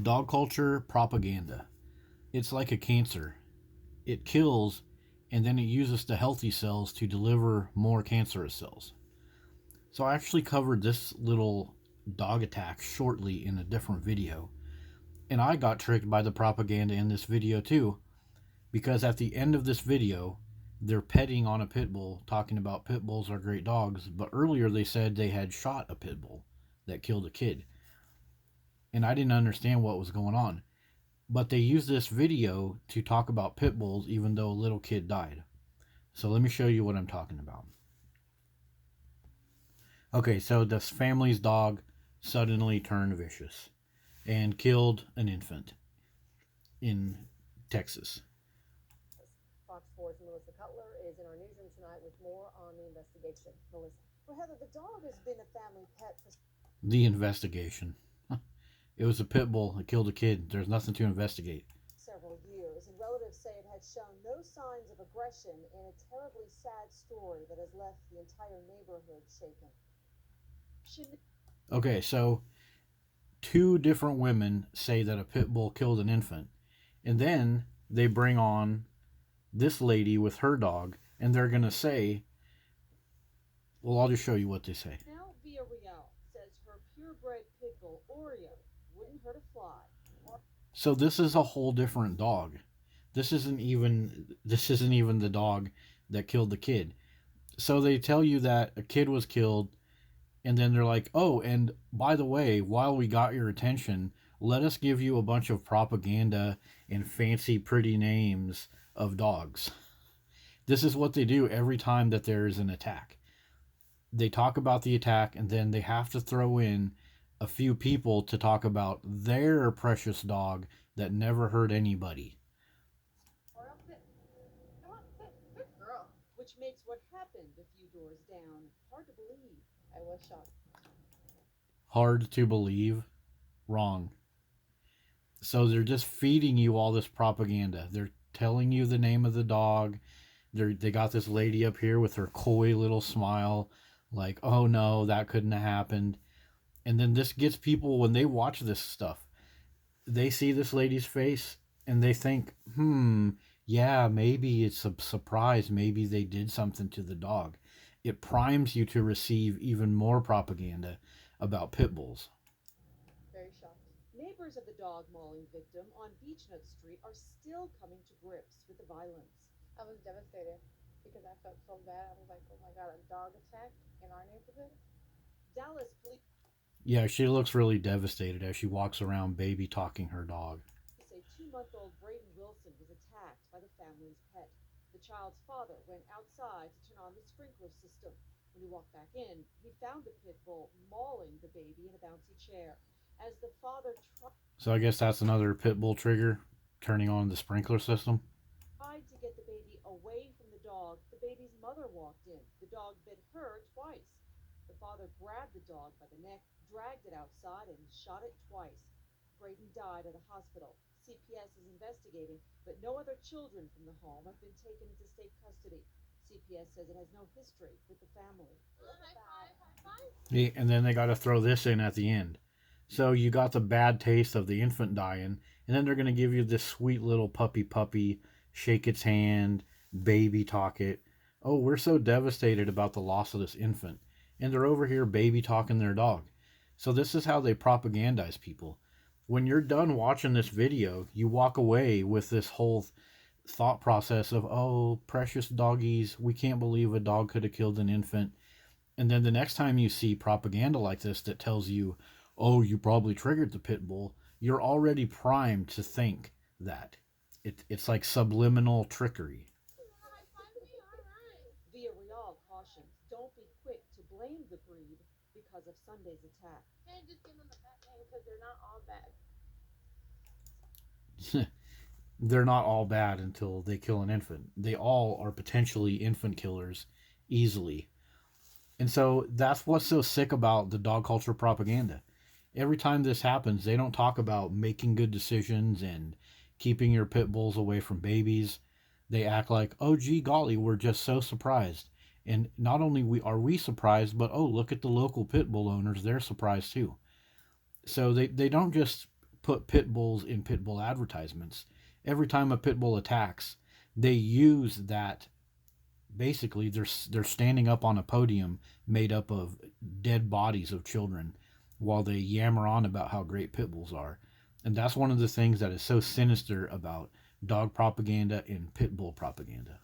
Dog culture propaganda. It's like a cancer. It kills and then it uses the healthy cells to deliver more cancerous cells. So I actually covered this little dog attack shortly in a different video. And I got tricked by the propaganda in this video too, because at the end of this video, they're petting on a pit bull, talking about pit bulls are great dogs, but earlier they said they had shot a pit bull that killed a kid. And I didn't understand what was going on. But they used this video to talk about pit bulls even though a little kid died. So let me show you what I'm talking about. Okay, so this family's dog suddenly turned vicious and killed an infant in Texas. Fox 4's Melissa Cutler is in our newsroom tonight with more on the investigation. Melissa. Well, Heather, the dog has been a family pet for The investigation. It was a pit bull that killed a kid. There's nothing to investigate. several years, and relatives say it has shown no signs of aggression in a terribly sad story that has left the entire neighborhood shaken. Okay, so two different women say that a pit bull killed an infant, and then they bring on this lady with her dog, and they're gonna say, well, I'll just show you what they say. Now Villarreal says her purebred pit bull Oreo wouldn't hurt a fly. So this is a whole different dog. This isn't even the dog that killed the kid. So they tell you that a kid was killed, and then they're like, "Oh, and by the way, while we got your attention, let us give you a bunch of propaganda and fancy pretty names of dogs." This is what they do every time that there is an attack. They talk about the attack, and then they have to throw in a few people to talk about their precious dog that never hurt anybody. Which makes what happened a few doors down hard to believe. I was shocked. Hard to believe? Wrong. So they're just feeding you all this propaganda. They're telling you the name of the dog. They got this lady up here with her coy little smile, like, oh no, that couldn't have happened. And then this gets people, when they watch this stuff, they see this lady's face and they think, yeah, maybe it's a surprise. Maybe they did something to the dog. It primes you to receive even more propaganda about pit bulls. Very shocked. Neighbors of the dog mauling victim on Beechnut Street are still coming to grips with the violence. I was devastated because I felt so bad. I was like, oh my God, a dog attack in our neighborhood? Dallas police Yeah, she looks really devastated as she walks around baby talking her dog. say 2-month-old Braden Wilson was attacked by the family's pet. The child's father went outside to turn on the sprinkler system. When he walked back in, he found the pit bull mauling the baby in a bouncy chair. As the father So I guess that's another pit bull trigger, turning on the sprinkler system. tried to get the baby away from the dog, the baby's mother walked in. The dog bit her twice. The father grabbed the dog by the neck, dragged it outside, and shot it twice. Braden died at a hospital. CPS is investigating, but no other children from the home have been taken into state custody. CPS says it has no history with the family. Yeah, and then they got to throw this in at the end. So you got the bad taste of the infant dying, and then they're going to give you this sweet little puppy, shake its hand, baby talk it. Oh, we're so devastated about the loss of this infant. And they're over here baby talking their dog. So this is how they propagandize people. When you're done watching this video, you walk away with this whole thought process of, oh, precious doggies, we can't believe a dog could have killed an infant. And then the next time you see propaganda like this that tells you, oh, you probably triggered the pit bull, you're already primed to think that. It's like subliminal trickery. Villarreal cautions, don't be quick to blame the breed because of Sunday's attack. Can't just give them a bad name because they're not all bad. They're not all bad until they kill an infant. They all are potentially infant killers easily. And so that's what's so sick about the dog culture propaganda. Every time this happens, they don't talk about making good decisions and keeping your pit bulls away from babies. They act like, oh, gee golly, we're just so surprised. And not only are we surprised, but oh, look at the local pit bull owners. They're surprised too. So they don't just put pit bulls in pit bull advertisements. Every time a pit bull attacks, they use that. Basically, they're standing up on a podium made up of dead bodies of children while they yammer on about how great pit bulls are. And that's one of the things that is so sinister about dog propaganda and pit bull propaganda.